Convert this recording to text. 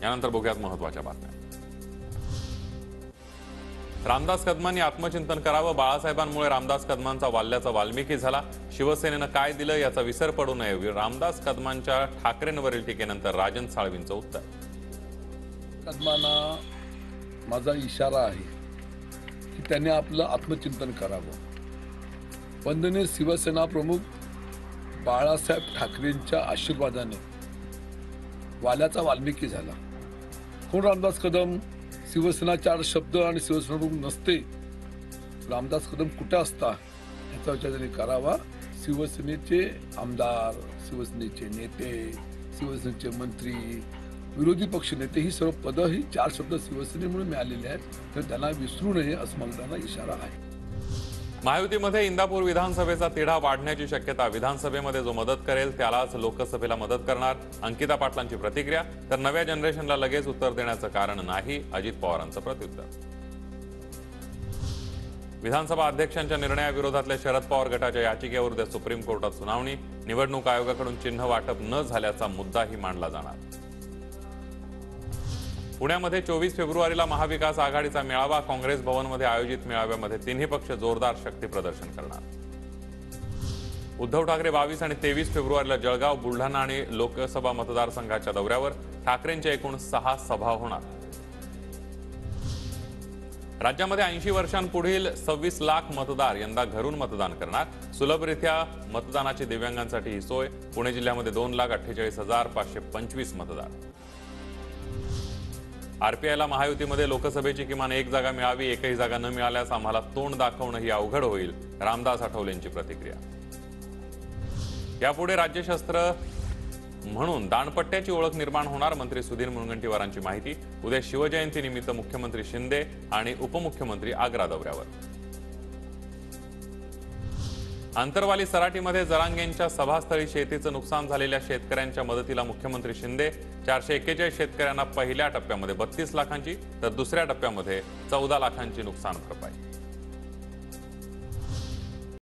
यानंतर बघूयात महत्त्वाच्या बातम्या। रामदास कदमांनी आत्मचिंतन करावं। बाळासाहेबांमुळे रामदास कदमांचा वाल्याचा वाल्मिकी झाला। शिवसेनेनं काय दिलं याचा विसर पडू नये। रामदास कदमांच्या ठाकरेंवरील टीकेनंतर राजन साळवींचं उत्तर। कदमांना माझा इशारा आहे की त्यांनी आपलं आत्मचिंतन करावं। वंदनीय शिवसेना प्रमुख बाळासाहेब ठाकरेंच्या आशीर्वादाने वाल्याचा वाल्मिकी झाला। कोण रामदास कदम शिवसेना 4 शब्द आणि शिवसेना प्रमुख नसते, रामदास कदम कुठे असता याचा विचार त्यांनी करावा। शिवसेनेचे आमदार, शिवसेनेचे नेते, शिवसेनेचे मंत्री, विरोधी पक्ष नेते ही सर्व पदं ही 4 शब्द शिवसेनेमुळे मिळालेले आहेत, तर त्यांना विसरू नये असं मला त्यांना इशारा आहे। महायुतीमध्ये इंदापूर विधानसभेचा तिढा वाढण्याची शक्यता। विधानसभेमध्ये जो मदत करेल त्यालाच लोकसभेला मदत करणार। अंकिता पाटलांची प्रतिक्रिया। तर नव्या जनरेशनला लगेच उत्तर देण्याचं कारण नाही, अजित पवारांचं प्रत्युत्तर। विधानसभा अध्यक्षांच्या निर्णयाविरोधातल्या शरद पवार गटाच्या याचिकेवर उद्या सुप्रीम कोर्टात सुनावणी। निवडणूक आयोगाकडून चिन्ह वाटप न झाल्याचा मुद्दाही मांडला जाणार। पुण्यामध्ये 24 फेब्रुवारीला महाविकास आघाडीचा मेळावा। काँग्रेस भवनमध्ये आयोजित मेळाव्यामध्ये तिन्ही पक्ष जोरदार शक्ती प्रदर्शन करणार। उद्धव ठाकरे 22 आणि 23 फेब्रुवारीला जळगाव, बुलढाणा आणि लोकसभा मतदारसंघाच्या दौऱ्यावर। ठाकरेंच्या एकूण 6 सभा होणार। राज्यामध्ये 80 वर्षांपुढील 26 लाख मतदार यंदा घरून मतदान करणार। सुलभरित्या मतदानाची दिव्यांगांसाठी ही सोय। पुणे जिल्ह्यामध्ये 2,48,525 मतदार। आरपीआयला महायुतीमध्ये लोकसभेची किमान 1 जागा मिळावी। एकही जागा न मिळाल्यास आम्हाला तोंड दाखवणं ही अवघड होईल, रामदास आठवलेंची प्रतिक्रिया। यापुढे राज्यशस्त्र म्हणून दाणपट्ट्याची ओळख निर्माण होणार। मंत्री सुधीर मुनगंटीवारांची माहिती। उद्या शिवजयंतीनिमित्त मुख्यमंत्री शिंदे आणि उपमुख्यमंत्री आग्रा दौऱ्यावर। आंतरवाली सराटीमध्ये जरांगेंच्या सभास्थळी शेतीचं नुकसान झालेल्या शेतकऱ्यांच्या मदतीला मुख्यमंत्री शिंदे। 441 शेतकऱ्यांना पहिल्या टप्प्यामध्ये 32 लाखांची तर दुसऱ्या टप्प्यामध्ये 14 लाखांची नुकसान भरपाई।